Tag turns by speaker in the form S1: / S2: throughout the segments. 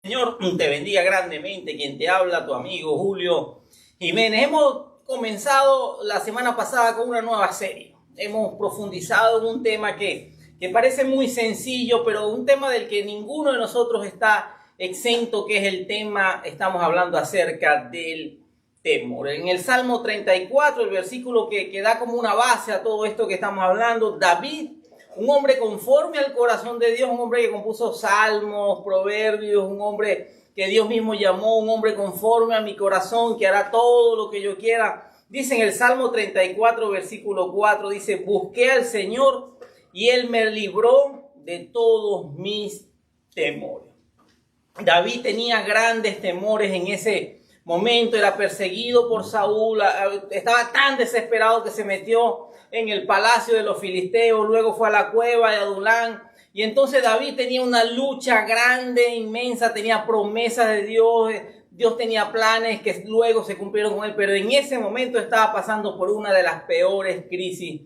S1: Señor, te bendiga grandemente. Quien te habla, tu amigo Julio Jiménez. Hemos comenzado la semana pasada con una nueva serie. Hemos profundizado en un tema que parece muy sencillo, pero un tema del que ninguno de nosotros está exento, que es el tema, estamos hablando acerca del temor. En el Salmo 34, el versículo que da como una base a todo esto que estamos hablando, David, un hombre conforme al corazón de Dios, un hombre que compuso salmos, proverbios, un hombre que Dios mismo llamó, un hombre conforme a mi corazón, que hará todo lo que yo quiera. Dice en el Salmo 34, versículo 4, dice: busqué al Señor y Él me libró de todos mis temores. David tenía grandes temores en ese momento, era perseguido por Saúl, estaba tan desesperado que se metió en el palacio de los filisteos, luego fue a la cueva de Adulán, y entonces David tenía una lucha grande, inmensa, tenía promesas de Dios, Dios tenía planes que luego se cumplieron con él, pero en ese momento estaba pasando por una de las peores crisis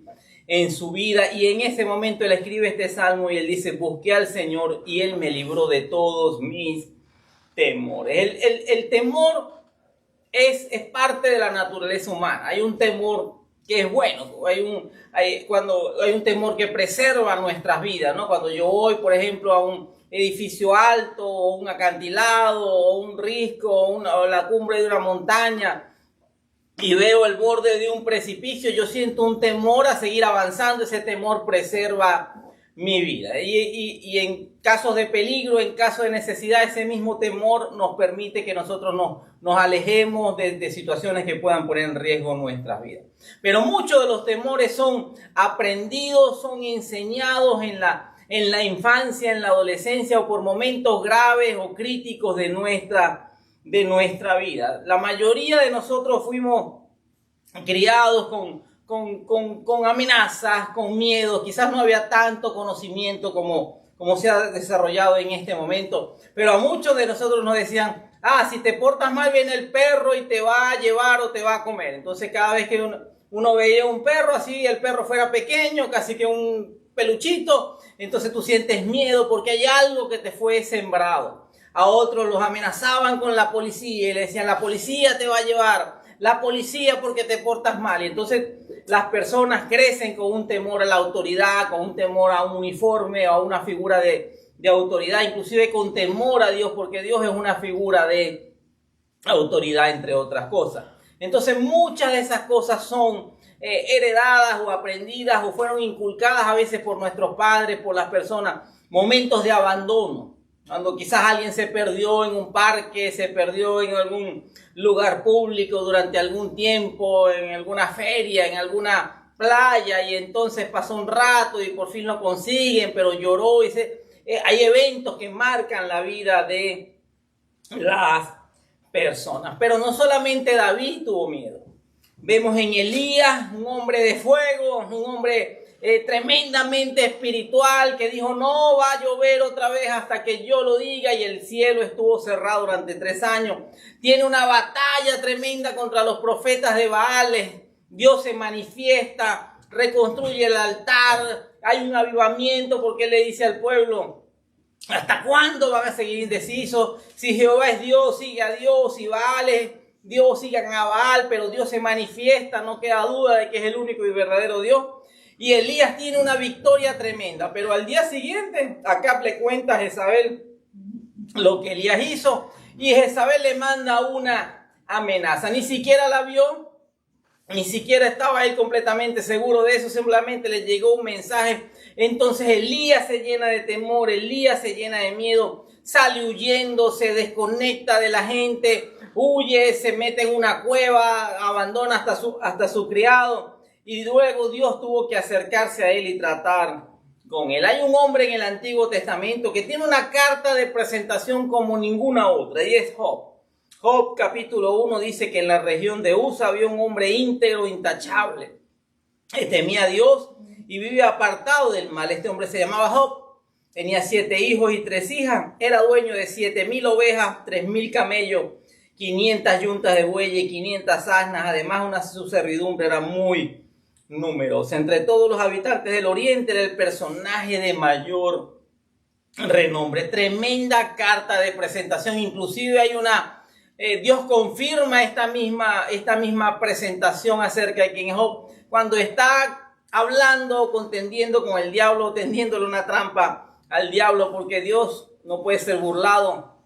S1: en su vida, y en ese momento él escribe este salmo y él dice: busqué al Señor y Él me libró de todos mis temores. El temor es parte de la naturaleza humana. Hay un temor que es bueno, cuando hay un temor que preserva nuestras vidas, ¿no? Cuando yo voy, por ejemplo, a un edificio alto, o un acantilado, o un risco, o la cumbre de una montaña, y veo el borde de un precipicio, yo siento un temor a seguir avanzando. Ese temor preserva mi vida. Y en casos de peligro, en casos de necesidad, ese mismo temor nos permite que nosotros nos alejemos de situaciones que puedan poner en riesgo nuestras vidas. Pero muchos de los temores son aprendidos, son enseñados en la infancia, en la adolescencia, o por momentos graves o críticos de nuestra vida. La mayoría de nosotros fuimos criados con amenazas, con miedo. Quizás no había tanto conocimiento como se ha desarrollado en este momento, pero a muchos de nosotros nos decían: si te portas mal viene el perro y te va a llevar o te va a comer. Entonces cada vez que uno veía un perro, así el perro fuera pequeño, casi que un peluchito, entonces tú sientes miedo porque hay algo que te fue sembrado. A otros los amenazaban con la policía y le decían: la policía te va a llevar, la policía porque te portas mal. Y entonces las personas crecen con un temor a la autoridad, con un temor a un uniforme, a una figura de autoridad, inclusive con temor a Dios, porque Dios es una figura de autoridad, entre otras cosas. Entonces muchas de esas cosas son heredadas o aprendidas o fueron inculcadas a veces por nuestros padres, por las personas. Momentos de abandono, cuando quizás alguien se perdió en un parque, se perdió en algún lugar público durante algún tiempo, en alguna feria, en alguna playa, y entonces pasó un rato y por fin lo consiguen, pero lloró. Hay eventos que marcan la vida de las personas. Pero no solamente David tuvo miedo. Vemos en Elías, un hombre de fuego, un hombre tremendamente espiritual, que dijo: no va a llover otra vez hasta que yo lo diga, y el cielo estuvo cerrado durante 3 años. Tiene una batalla tremenda contra los profetas de Baales. Dios se manifiesta, reconstruye el altar, hay un avivamiento porque él le dice al pueblo: ¿hasta cuándo van a seguir indecisos? Si Jehová es Dios, sigue a Dios, y Baales, Dios sigan a Baal, pero Dios se manifiesta, no queda duda de que es el único y verdadero Dios. Y Elías tiene una victoria tremenda, pero al día siguiente, acá le cuenta a Jezabel lo que Elías hizo, y Jezabel le manda una amenaza. Ni siquiera la vio, ni siquiera estaba él completamente seguro de eso, simplemente le llegó un mensaje. Entonces Elías se llena de temor, Elías se llena de miedo, sale huyendo, se desconecta de la gente, huye, se mete en una cueva, abandona hasta su criado. Y luego Dios tuvo que acercarse a él y tratar con él. Hay un hombre en el Antiguo Testamento que tiene una carta de presentación como ninguna otra, y es Job. Job capítulo 1 dice que en la región de Usa había un hombre íntegro, intachable, que temía a Dios y vivía apartado del mal. Este hombre se llamaba Job. Tenía 7 hijos y 3 hijas. Era dueño de 7,000 ovejas, 3,000 camellos, 500 yuntas de bueyes y 500 asnas. Además, su servidumbre era muy numerosa. Entre todos los habitantes del oriente, era el personaje de mayor renombre. Tremenda carta de presentación. Inclusive hay Dios confirma esta misma presentación acerca de quién es Job. Cuando está hablando, contendiendo con el diablo, tendiéndole una trampa al diablo, porque Dios no puede ser burlado.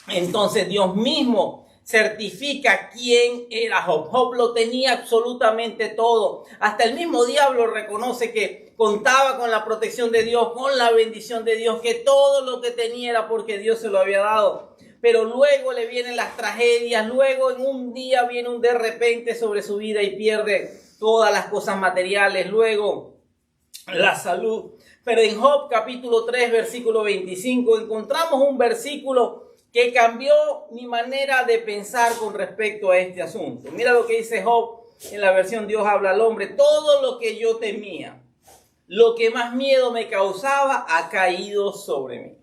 S1: Entonces Dios mismo certifica quién era Job. Job lo tenía absolutamente todo. Hasta el mismo diablo reconoce que contaba con la protección de Dios, con la bendición de Dios, que todo lo que tenía era porque Dios se lo había dado. Pero luego le vienen las tragedias, luego en un día viene un de repente sobre su vida y pierde todas las cosas materiales, luego la salud. Pero en Job capítulo 3, versículo 25, encontramos un versículo que cambió mi manera de pensar con respecto a este asunto. Mira lo que dice Job en la versión Dios habla al hombre. Todo lo que yo temía, lo que más miedo me causaba, ha caído sobre mí.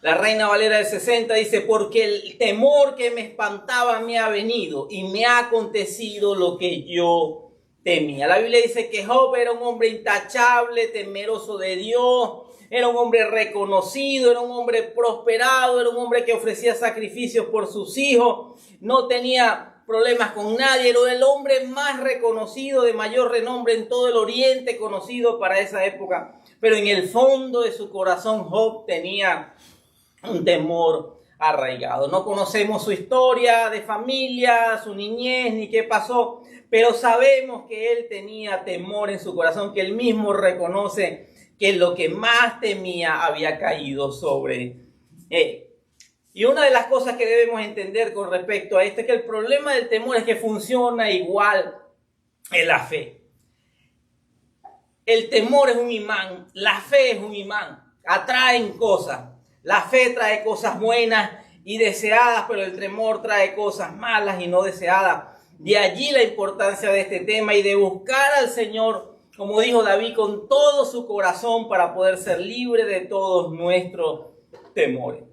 S1: La Reina Valera del 60 dice, porque el temor que me espantaba me ha venido y me ha acontecido lo que yo temía. La Biblia dice que Job era un hombre intachable, temeroso de Dios, era un hombre reconocido, era un hombre prosperado, era un hombre que ofrecía sacrificios por sus hijos, no tenía problemas con nadie, era el hombre más reconocido, de mayor renombre en todo el Oriente, conocido para esa época. Pero en el fondo de su corazón Job tenía un temor arraigado. No conocemos su historia de familia, su niñez, ni qué pasó, pero sabemos que él tenía temor en su corazón, que él mismo reconoce que lo que más temía había caído sobre él. Y una de las cosas que debemos entender con respecto a esto es que el problema del temor es que funciona igual en la fe. El temor es un imán, la fe es un imán, atraen cosas. La fe trae cosas buenas y deseadas, pero el temor trae cosas malas y no deseadas. De allí la importancia de este tema y de buscar al Señor, como dijo David, con todo su corazón para poder ser libre de todos nuestros temores.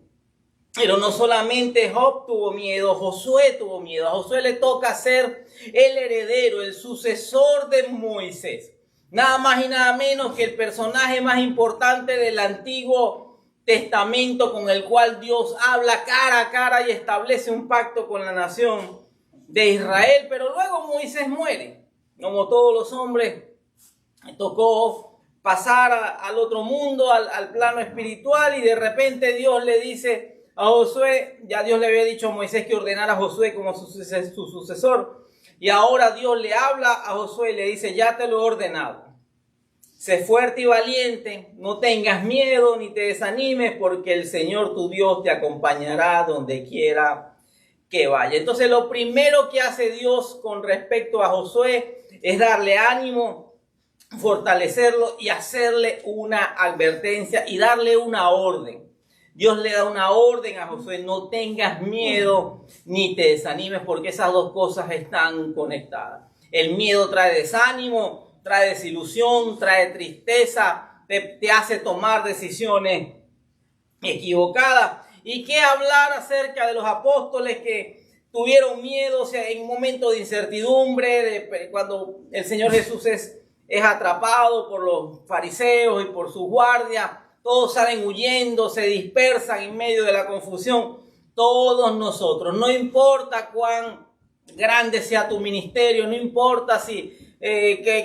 S1: Pero no solamente Job tuvo miedo, Josué tuvo miedo. A Josué le toca ser el heredero, el sucesor de Moisés. Nada más y nada menos que el personaje más importante del Antiguo Testamento, con el cual Dios habla cara a cara y establece un pacto con la nación de Israel. Pero luego Moisés muere. Como todos los hombres, tocó pasar al otro mundo, al plano espiritual, y de repente Dios le dice a Josué, ya Dios le había dicho a Moisés que ordenara a Josué como su sucesor, y ahora Dios le habla a Josué y le dice, ya te lo he ordenado. Sé fuerte y valiente, no tengas miedo ni te desanimes, porque el Señor tu Dios te acompañará donde quiera que vaya. Entonces lo primero que hace Dios con respecto a Josué es darle ánimo, fortalecerlo y hacerle una advertencia y darle una orden. Dios le da una orden a Josué, no tengas miedo ni te desanimes, porque esas dos cosas están conectadas. El miedo trae desánimo, trae desilusión, trae tristeza, te hace tomar decisiones equivocadas. ¿Y qué hablar acerca de los apóstoles que tuvieron miedo, o sea, en un momento de incertidumbre, cuando el Señor Jesús es atrapado por los fariseos y por sus guardias? Todos salen huyendo, se dispersan en medio de la confusión. Todos nosotros, no importa cuán grande sea tu ministerio, no importa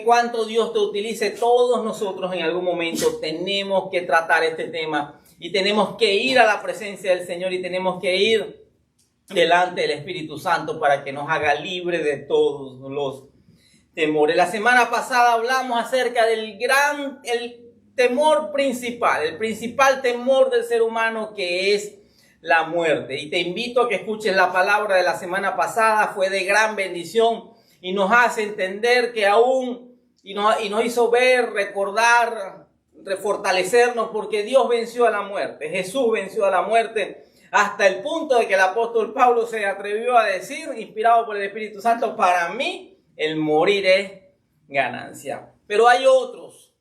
S1: cuánto Dios te utilice, todos nosotros en algún momento tenemos que tratar este tema y tenemos que ir a la presencia del Señor y tenemos que ir delante del Espíritu Santo para que nos haga libre de todos los temores. La semana pasada hablamos acerca del temor principal, el principal temor del ser humano, que es la muerte. Y te invito a que escuches la palabra de la semana pasada, fue de gran bendición y nos hace entender que aún, y nos hizo ver, recordar, refortalecernos, porque Dios venció a la muerte, Jesús venció a la muerte, hasta el punto de que el apóstol Pablo se atrevió a decir, inspirado por el Espíritu Santo, para mí el morir es ganancia. Pero hay otros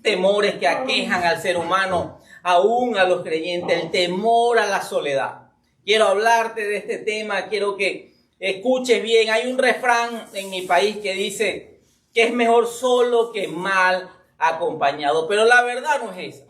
S1: temores que aquejan al ser humano, aún a los creyentes, el temor a la soledad. Quiero hablarte de este tema, quiero que escuches bien. Hay un refrán en mi país que dice que es mejor solo que mal acompañado. Pero la verdad no es esa.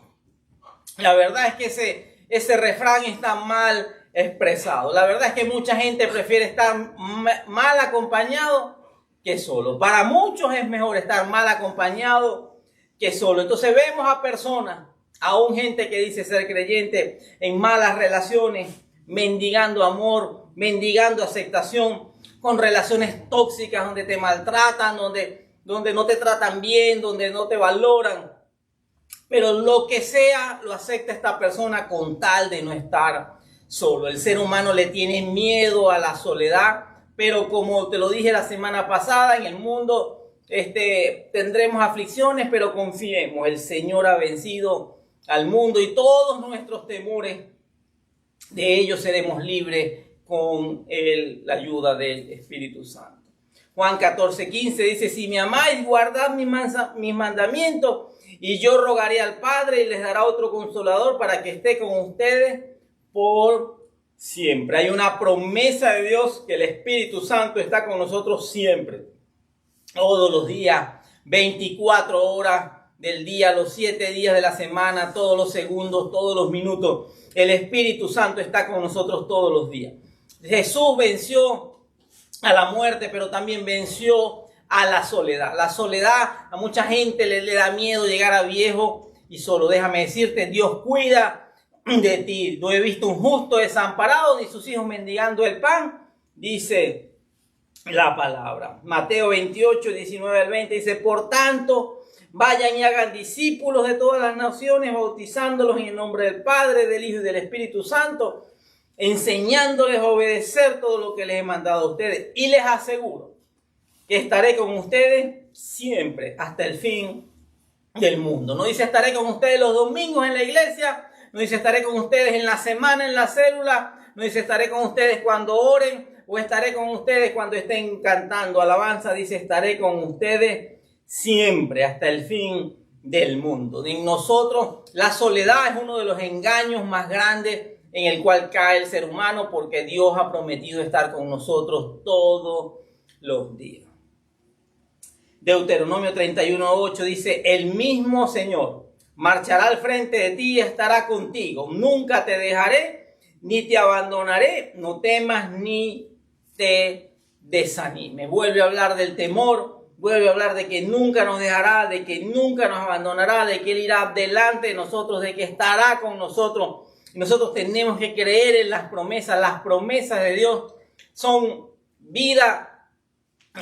S1: La verdad es que ese refrán está mal expresado. La verdad es que mucha gente prefiere estar mal acompañado que solo. Para muchos es mejor estar mal acompañado que solo. Entonces vemos a personas, aún gente que dice ser creyente, en malas relaciones, mendigando amor, mendigando aceptación, con relaciones tóxicas donde te maltratan, donde no te tratan bien, donde no te valoran. Pero lo que sea lo acepta esta persona con tal de no estar solo. El ser humano le tiene miedo a la soledad, pero como te lo dije la semana pasada, en el mundo tendremos aflicciones, pero confiemos, el Señor ha vencido al mundo y todos nuestros temores, de ellos seremos libres con la ayuda del Espíritu Santo. Juan 14:15 dice: si me amáis, guardad mis mandamientos, y yo rogaré al Padre y les dará otro consolador para que esté con ustedes por siempre. Hay una promesa de Dios que el Espíritu Santo está con nosotros siempre, todos los días, 24 horas del día, los 7 días de la semana, todos los segundos, todos los minutos. El Espíritu Santo está con nosotros todos los días. Jesús venció a la muerte, pero también venció a la soledad. La soledad, a mucha gente le da miedo llegar a viejo y solo. Déjame decirte, Dios cuida de ti. No he visto un justo desamparado ni sus hijos mendigando el pan, dice la palabra. Mateo 28, 19 al 20 dice: por tanto, vayan y hagan discípulos de todas las naciones, bautizándolos en el nombre del Padre, del Hijo y del Espíritu Santo, enseñándoles a obedecer todo lo que les he mandado a ustedes. Y les aseguro que estaré con ustedes siempre, hasta el fin del mundo. No dice estaré con ustedes los domingos en la iglesia, no dice estaré con ustedes en la semana en la célula, no dice estaré con ustedes cuando oren, o estaré con ustedes cuando estén cantando alabanza. Dice estaré con ustedes siempre, hasta el fin del mundo. En nosotros la soledad es uno de los engaños más grandes en el cual cae el ser humano, porque Dios ha prometido estar con nosotros todos los días. Deuteronomio 31:8 dice: el mismo Señor marchará al frente de ti y estará contigo. Nunca te dejaré ni te abandonaré. No temas ni te desanimes. Vuelve a hablar del temor. Vuelve a hablar de que nunca nos dejará, de que nunca nos abandonará, de que Él irá delante de nosotros, de que estará con nosotros. Y nosotros tenemos que creer en las promesas. Las promesas de Dios son vida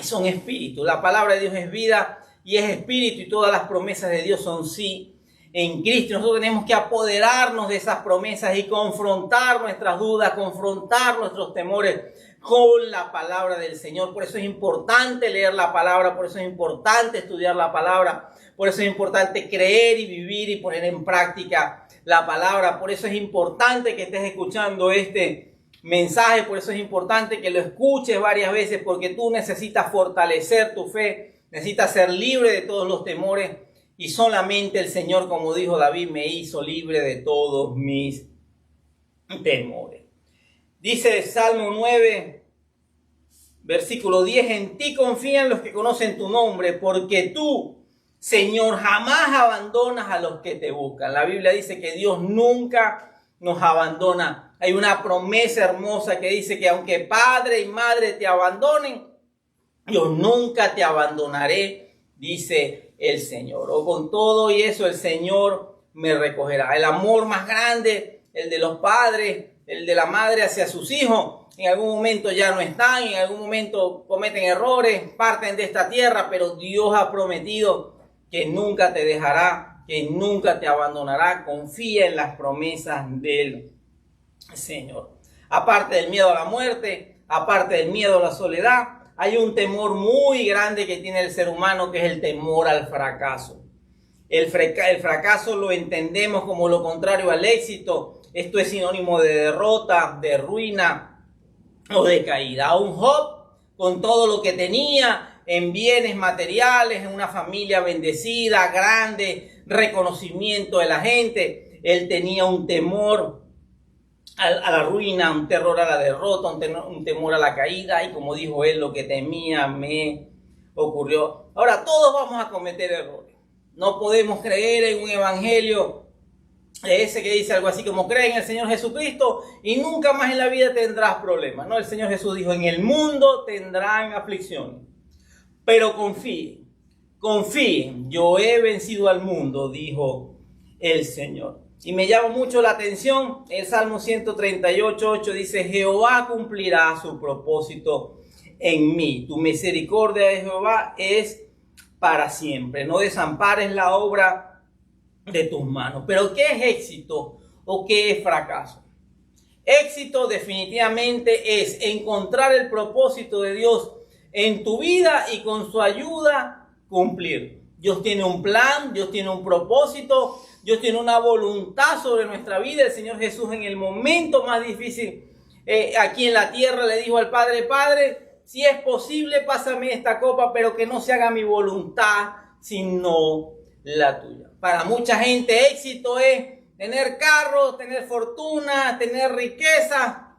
S1: y son espíritu. La palabra de Dios es vida y es espíritu, y todas las promesas de Dios son sí en Cristo. Nosotros tenemos que apoderarnos de esas promesas y confrontar nuestras dudas, confrontar nuestros temores con la palabra del Señor. Por eso es importante leer la palabra, por eso es importante estudiar la palabra, por eso es importante creer y vivir y poner en práctica la palabra. Por eso es importante que estés escuchando este mensaje, por eso es importante que lo escuches varias veces, porque tú necesitas fortalecer tu fe, necesitas ser libre de todos los temores, y solamente el Señor, como dijo David, me hizo libre de todos mis temores. Dice el Salmo 9, versículo 10, en ti confían los que conocen tu nombre, porque tú, Señor, jamás abandonas a los que te buscan. La Biblia dice que Dios nunca nos abandona. Hay una promesa hermosa que dice que aunque padre y madre te abandonen, yo nunca te abandonaré, dice el Señor. O con todo y eso el Señor me recogerá. El amor más grande, el de los padres, el de la madre hacia sus hijos, en algún momento ya no están, en algún momento cometen errores, parten de esta tierra, pero Dios ha prometido que nunca te dejará, que nunca te abandonará. Confía en las promesas del Señor. Aparte del miedo a la muerte, aparte del miedo a la soledad, hay un temor muy grande que tiene el ser humano, que es el temor al fracaso. El fracaso lo entendemos como lo contrario al éxito. Esto es sinónimo de derrota, de ruina o de caída. A un Job, con todo lo que tenía en bienes materiales, en una familia bendecida, grande, reconocimiento de la gente, él tenía un temor a la ruina, un terror a la derrota, un temor a la caída, y como dijo él, lo que temía me ocurrió. Ahora, todos vamos a cometer errores. No podemos creer en un evangelio ese que dice algo así como cree en el Señor Jesucristo y nunca más en la vida tendrás problemas. No, el Señor Jesús dijo, en el mundo tendrán aflicción, pero confíen, confíen, yo he vencido al mundo, dijo el Señor. Y me llama mucho la atención, el Salmo 138:8 dice, Jehová cumplirá su propósito en mí. Tu misericordia de Jehová es para siempre. No desampares la obra de tus manos. Pero ¿qué es éxito o qué es fracaso? Éxito definitivamente es encontrar el propósito de Dios en tu vida y con su ayuda cumplir. Dios tiene un plan, Dios tiene un propósito, Dios tiene una voluntad sobre nuestra vida. El Señor Jesús en el momento más difícil aquí en la tierra le dijo al Padre, Padre, si es posible, pásame esta copa, pero que no se haga mi voluntad, sino la tuya. Para mucha gente éxito es tener carros, tener fortuna, tener riqueza.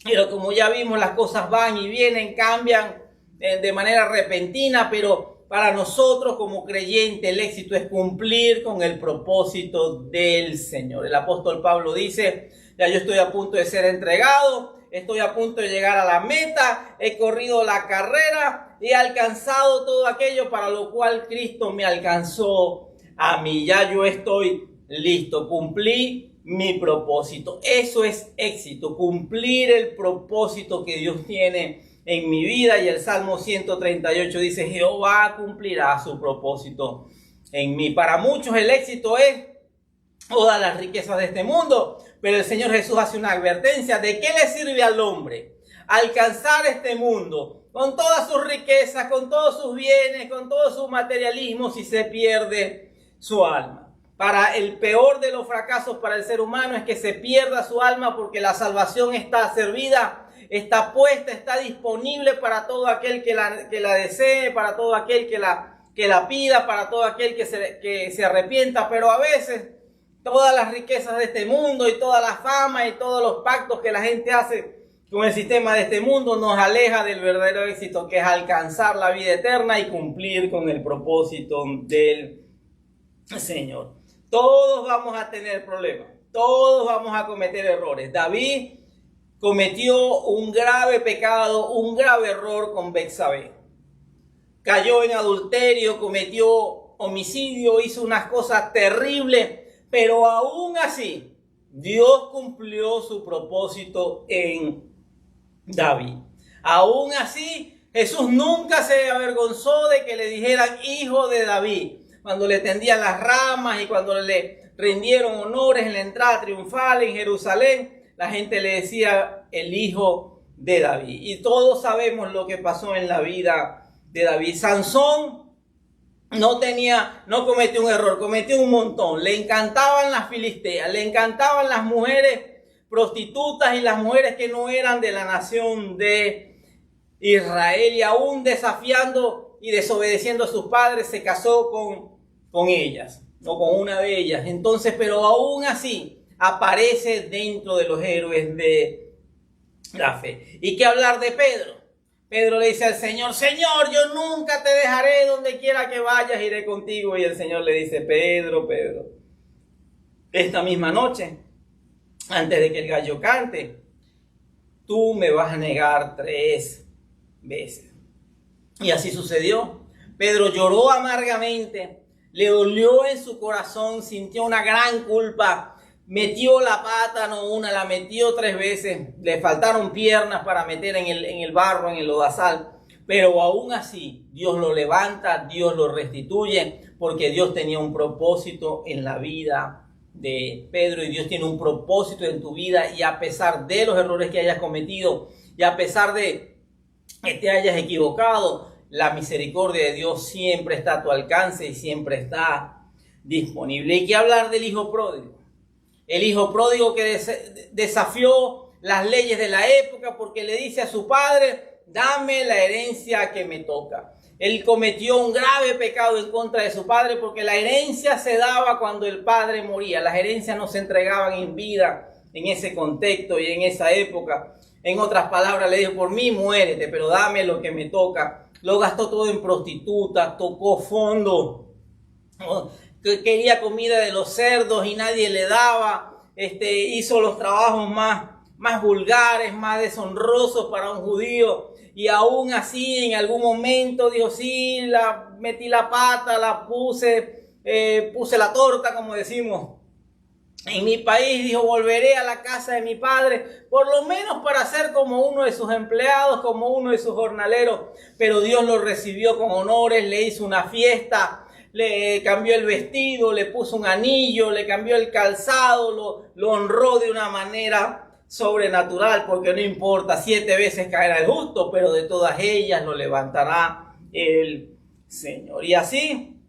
S1: Pero como ya vimos, las cosas van y vienen, cambian de manera repentina, pero para nosotros como creyentes el éxito es cumplir con el propósito del Señor. El apóstol Pablo dice, ya yo estoy a punto de ser entregado, estoy a punto de llegar a la meta, he corrido la carrera, he alcanzado todo aquello para lo cual Cristo me alcanzó a mí. Ya yo estoy listo, cumplí mi propósito. Eso es éxito, cumplir el propósito que Dios tiene en mi vida. Y el Salmo 138 dice, Jehová cumplirá su propósito en mí. Para muchos el éxito es todas las riquezas de este mundo, pero el Señor Jesús hace una advertencia. ¿De qué le sirve al hombre alcanzar este mundo con todas sus riquezas, con todos sus bienes, con todo su materialismo, si se pierde su alma? Para el peor de los fracasos para el ser humano es que se pierda su alma, porque la salvación está servida, está puesta, está disponible para todo aquel que la desee, para todo aquel que la pida, para todo aquel que se arrepienta. Pero a veces todas las riquezas de este mundo y toda la fama y todos los pactos que la gente hace con el sistema de este mundo nos aleja del verdadero éxito, que es alcanzar la vida eterna y cumplir con el propósito del Señor. Todos vamos a tener problemas, todos vamos a cometer errores. David cometió un grave pecado, un grave error con Betsabé. Cayó en adulterio, cometió homicidio, hizo unas cosas terribles, pero aún así Dios cumplió su propósito en David. Aún así Jesús nunca se avergonzó de que le dijeran hijo de David. Cuando le tendían las ramas y cuando le rindieron honores en la entrada triunfal en Jerusalén, la gente le decía el hijo de David. Y todos sabemos lo que pasó en la vida de David. Sansón no cometió un error, cometió un montón. Le encantaban las filisteas, le encantaban las mujeres prostitutas y las mujeres que no eran de la nación de Israel. Y aún desafiando y desobedeciendo a sus padres, se casó con ellas, o con una de ellas. Entonces, pero aún así aparece dentro de los héroes de la fe. ¿Y qué hablar de Pedro? Pedro le dice al Señor, Señor, yo nunca te dejaré, donde quiera que vayas, iré contigo. Y el Señor le dice, Pedro, esta misma noche, antes de que el gallo cante, tú me vas a negar 3 veces. Y así sucedió. Pedro lloró amargamente, le dolió en su corazón, sintió una gran culpa, metió la pata, no una, la metió 3 veces, le faltaron piernas para meter en el barro, en el lodazal, pero aún así Dios lo levanta, Dios lo restituye, porque Dios tenía un propósito en la vida de Pedro y Dios tiene un propósito en tu vida. Y a pesar de los errores que hayas cometido y a pesar de que te hayas equivocado, la misericordia de Dios siempre está a tu alcance y siempre está disponible. ¿Y qué hablar del hijo pródigo? El hijo pródigo que desafió las leyes de la época porque le dice a su padre, dame la herencia que me toca. Él cometió un grave pecado en contra de su padre porque la herencia se daba cuando el padre moría. Las herencias no se entregaban en vida en ese contexto y en esa época. En otras palabras, le dijo, por mí muérete, pero dame lo que me toca. Lo gastó todo en prostitutas, tocó fondo que quería comida de los cerdos y nadie le daba, hizo los trabajos más vulgares, más deshonrosos para un judío, y aún así en algún momento dijo, sí, metí la pata, puse la torta, como decimos en mi país. Dijo, volveré a la casa de mi padre, por lo menos para ser como uno de sus empleados, como uno de sus jornaleros. Pero Dios lo recibió con honores, le hizo una fiesta, le cambió el vestido, le puso un anillo, le cambió el calzado, lo honró de una manera sobrenatural, porque no importa, 7 veces caerá el justo, pero de todas ellas lo levantará el Señor. Y así,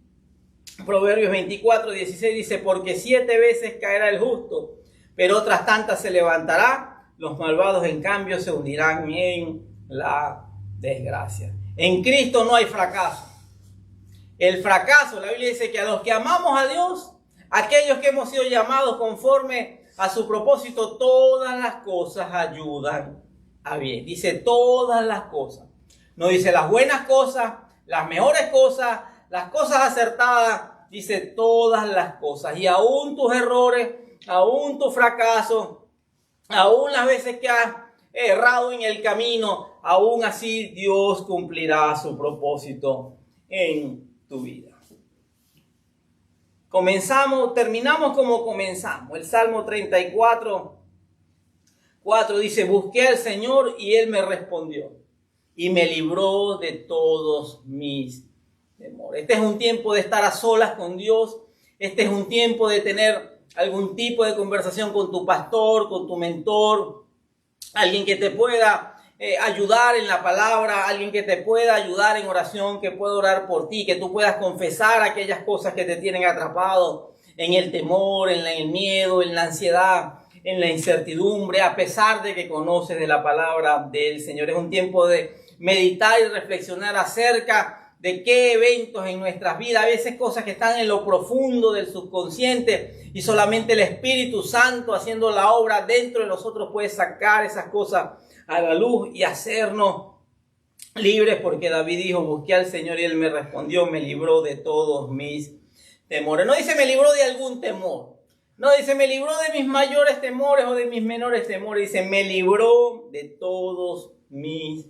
S1: Proverbios 24:16 dice, porque 7 veces caerá el justo, pero otras tantas se levantará, los malvados en cambio se hundirán en la desgracia. En Cristo no hay fracaso. El fracaso, la Biblia dice que a los que amamos a Dios, aquellos que hemos sido llamados conforme a su propósito, todas las cosas ayudan a bien. Dice todas las cosas. No dice las buenas cosas, las mejores cosas, las cosas acertadas. Dice todas las cosas. Y aún tus errores, aún tu fracaso, aún las veces que has errado en el camino, aún así Dios cumplirá su propósito en tu vida. Terminamos como comenzamos. El Salmo 34:4 dice, busqué al Señor y Él me respondió y me libró de todos mis temores. Este es un tiempo de estar a solas con Dios. Este es un tiempo de tener algún tipo de conversación con tu pastor, con tu mentor, alguien que te pueda ayudar en la palabra, alguien que te pueda ayudar en oración, que pueda orar por ti, que tú puedas confesar aquellas cosas que te tienen atrapado en el temor, en el miedo, en la ansiedad, en la incertidumbre, a pesar de que conoces de la palabra del Señor. Es un tiempo de meditar y reflexionar acerca de qué eventos en nuestras vidas, a veces cosas que están en lo profundo del subconsciente y solamente el Espíritu Santo haciendo la obra dentro de nosotros puede sacar esas cosas a la luz y hacernos libres, porque David dijo, busqué al Señor y Él me respondió, me libró de todos mis temores. No dice me libró de algún temor, no dice me libró de mis mayores temores o de mis menores temores, dice me libró de todos mis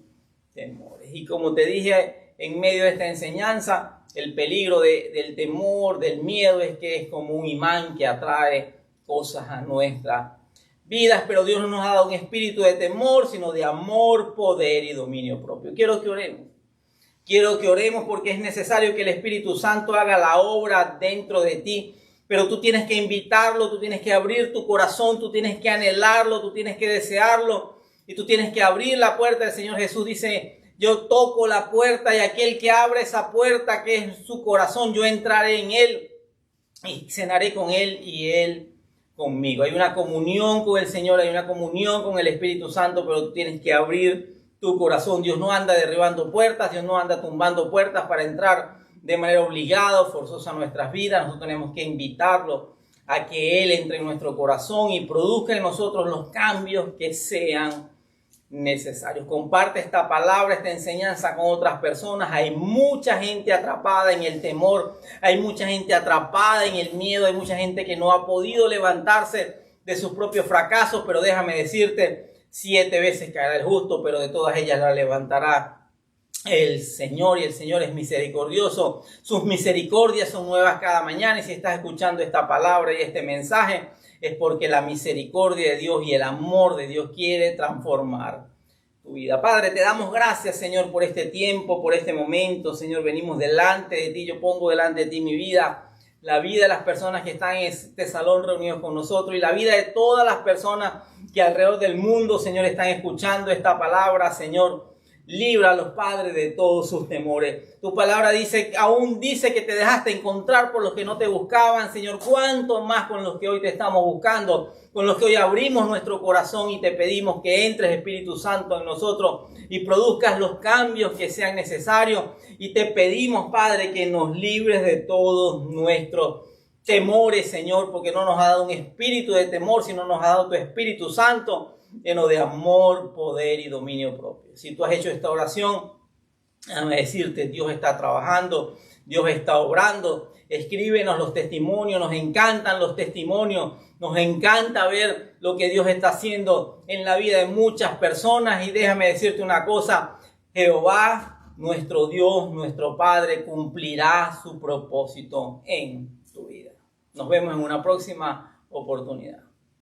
S1: temores. Y como te dije en medio de esta enseñanza, el peligro del temor, del miedo, es que es como un imán que atrae cosas a nuestras vidas, pero Dios no nos ha dado un espíritu de temor, sino de amor, poder y dominio propio. Quiero que oremos porque es necesario que el Espíritu Santo haga la obra dentro de ti, pero tú tienes que invitarlo, tú tienes que abrir tu corazón, tú tienes que anhelarlo, tú tienes que desearlo y tú tienes que abrir la puerta. El Señor Jesús dice, yo toco la puerta y aquel que abre esa puerta que es su corazón, yo entraré en él y cenaré con él y él conmigo. Hay una comunión con el Señor, hay una comunión con el Espíritu Santo, pero tú tienes que abrir tu corazón. Dios no anda derribando puertas, Dios no anda tumbando puertas para entrar de manera obligada o forzosa a nuestras vidas. Nosotros tenemos que invitarlo a que Él entre en nuestro corazón y produzca en nosotros los cambios que sean necesarios. Comparte esta palabra, esta enseñanza con otras personas. Hay mucha gente atrapada en el temor, hay mucha gente atrapada en el miedo, hay mucha gente que no ha podido levantarse de sus propios fracasos, pero déjame decirte, 7 veces caerá el justo, pero de todas ellas la levantará el Señor, y el Señor es misericordioso. Sus misericordias son nuevas cada mañana, y si estás escuchando esta palabra y este mensaje, es porque la misericordia de Dios y el amor de Dios quiere transformar tu vida. Padre, te damos gracias, Señor, por este tiempo, por este momento. Señor, venimos delante de ti. Yo pongo delante de ti mi vida, la vida de las personas que están en este salón reunidos con nosotros y la vida de todas las personas que alrededor del mundo, Señor, están escuchando esta palabra. Señor, líbralos, Padre, de todos sus temores. Tu palabra dice, aún dice que te dejaste encontrar por los que no te buscaban. Señor, cuánto más con los que hoy te estamos buscando, con los que hoy abrimos nuestro corazón y te pedimos que entres, Espíritu Santo, en nosotros y produzcas los cambios que sean necesarios. Y te pedimos, Padre, que nos libres de todos nuestros temores, Señor, porque no nos ha dado un espíritu de temor, sino nos ha dado tu Espíritu Santo, lleno de amor, poder y dominio propio. Si tú has hecho esta oración, déjame decirte, Dios está trabajando, Dios está obrando. Escríbenos los testimonios, nos encantan los testimonios, nos encanta ver lo que Dios está haciendo en la vida de muchas personas. Y déjame decirte una cosa, Jehová, nuestro Dios, nuestro Padre, cumplirá su propósito en tu vida. Nos vemos en una próxima oportunidad.